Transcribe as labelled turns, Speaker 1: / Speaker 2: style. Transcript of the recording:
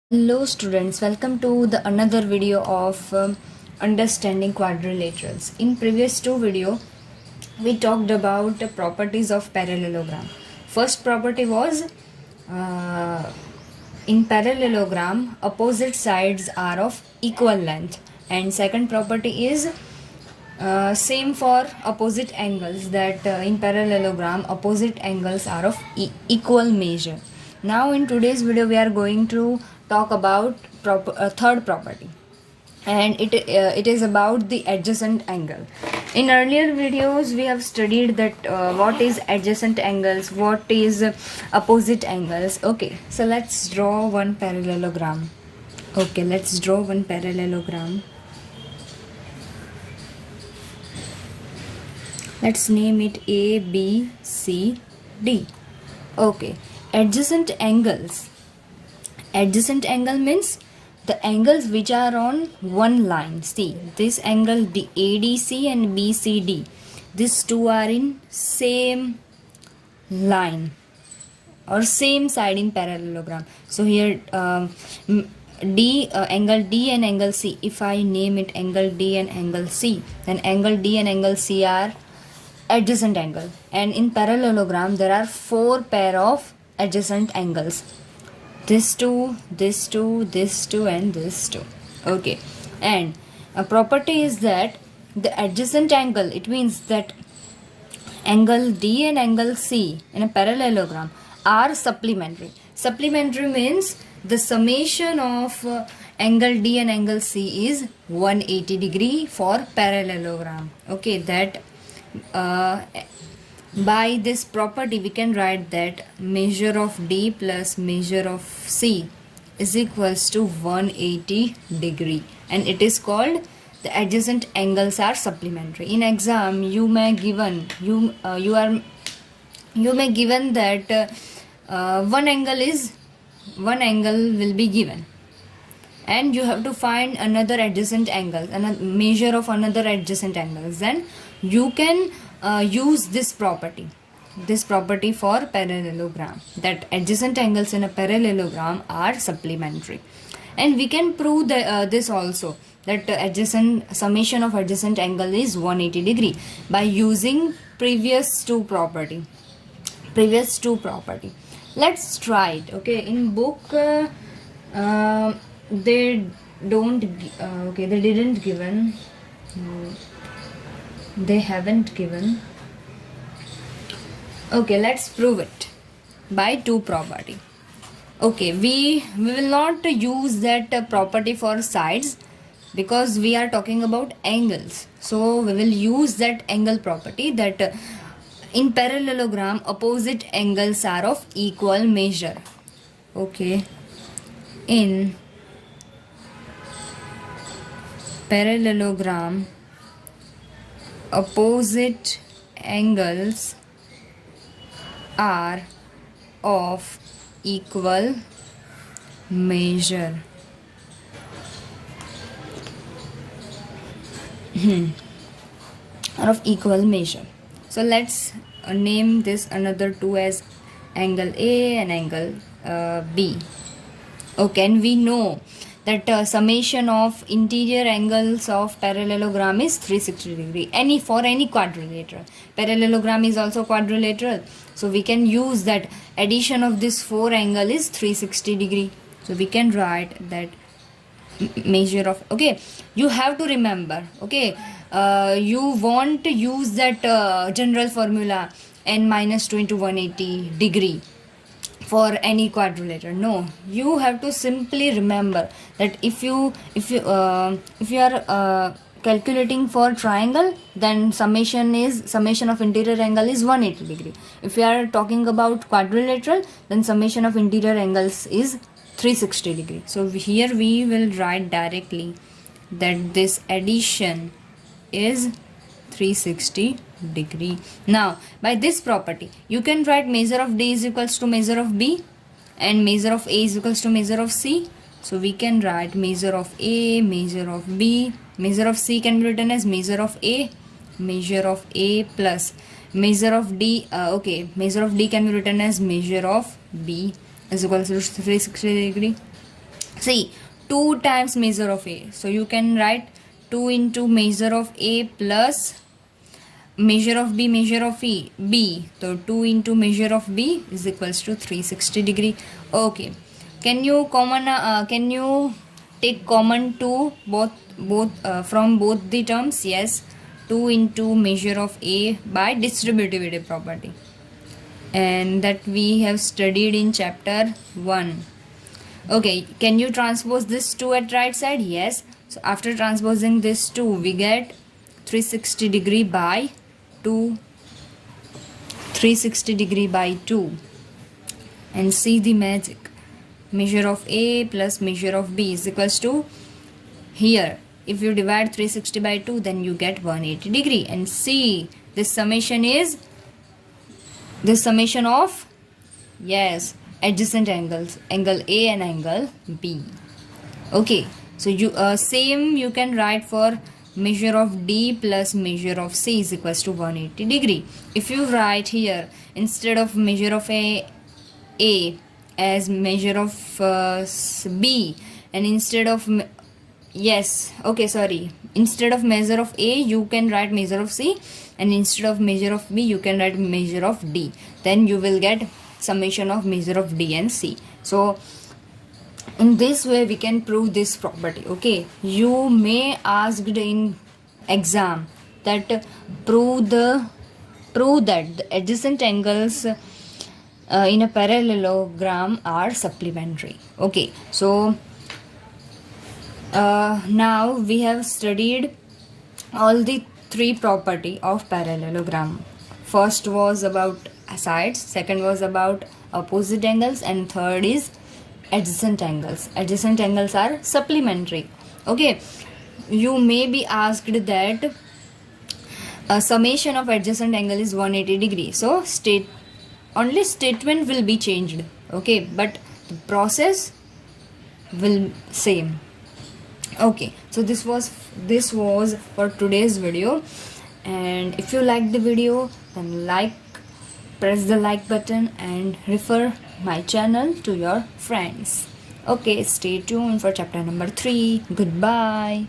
Speaker 1: Hello students, welcome to the another video of understanding quadrilaterals. In previous two video, we talked about the properties of parallelogram. First property was in parallelogram, opposite sides are of equal length, and second property is same for opposite angles, that in parallelogram opposite angles are of equal measure. Now in today's video we are going to talk about third property, and it is about the adjacent angle. In earlier videos we have studied that what is adjacent angles, what is opposite angles. Okay, so let's draw one parallelogram. Okay, let's draw one parallelogram. Let's name it A, B, C, D. Okay, adjacent angles. Adjacent angle means the angles which are on one line. See, this angle the ADC and BCD. These two are in same line or same side in parallelogram. So here D angle D and angle C. If I name it angle D and angle C, then angle D and angle C are adjacent angle, and in parallelogram there are four pair of adjacent angles: this two, this two, this two, and this two. Okay, and a property is that the adjacent angle, it means that angle D and angle C in a parallelogram are supplementary. Supplementary means the summation of angle D and angle C is 180 degree for parallelogram. Okay, that by this property we can write that measure of D plus measure of C is equals to 180 degree, and it is called the adjacent angles are supplementary. In exam you may given you may given that one angle will be given, and you have to find another adjacent angle and a measure of another adjacent angles. Then you can use this property for parallelogram, that adjacent angles in a parallelogram are supplementary. And we can prove this also, that adjacent summation of adjacent angle is 180 degree by using previous two property. Let's try it. Okay, in book they don't they didn't given, they haven't given. Okay, let's prove it by two property. Okay, we will not use that property for sides because we are talking about angles. So we will use that angle property, that in parallelogram opposite angles are of equal measure. Okay, in parallelogram opposite angles are of equal measure. Are of equal measure. So let's name this another two as angle A and angle B. Okay, and we know that summation of interior angles of parallelogram is 360 degree. For any quadrilateral, parallelogram is also quadrilateral, so we can use that addition of this four angle is 360 degree. So we can write that measure of, okay, you have to remember, okay, you want to use that general formula n minus 2 into 180 degree for any quadrilateral. No, you have to simply remember that if you are calculating for triangle, then summation of interior angle is 180 degree. If you are talking about quadrilateral, then summation of interior angles is 360 degree. So here we will write directly that this addition is 360 degree. Now by this property you can write measure of D is equals to measure of B and measure of A is equals to measure of C. So we can write measure of A, measure of B, measure of C can be written as measure of A plus measure of D. Measure of D can be written as measure of B is equals to 360 degree. See, 2 times measure of A. So you can write 2 into measure of A plus measure of B, measure of B. So 2 into measure of B is equals to 360 degree. Okay. Can you take common 2 from both the terms? Yes. 2 into measure of A by distributivity property. And that we have studied in chapter 1. Okay, can you transpose this 2 at right side? Yes. So after transposing this 2, we get 360 degree by 2. 360 degree by 2. And see the magic. Measure of A plus measure of B is equals to, here, if you divide 360 by 2, then you get 180 degree. And see, this summation is the summation of, yes, adjacent angles, angle A and angle B. Okay, so you same you can write for measure of D plus measure of C is equals to 180 degree. If you write here, instead of measure of A as measure of B, and instead of instead of measure of A you can write measure of C, and instead of measure of B you can write measure of D. Then you will get summation of measure of D and C. So in this way we can prove this property. Okay, you may asked in exam that prove that the adjacent angles in a parallelogram are supplementary. Okay, so now we have studied all the 3 property of parallelogram. First was about sides, second was about opposite angles, and third is adjacent angles. Adjacent angles are supplementary. Okay, you may be asked that a summation of adjacent angle is 180 degree. So only statement will be changed. Okay, but the process will same. Okay, so this was for today's video, and if you like the video, then press the like button and refer my channel to your friends. Okay, stay tuned for chapter number 3. Goodbye.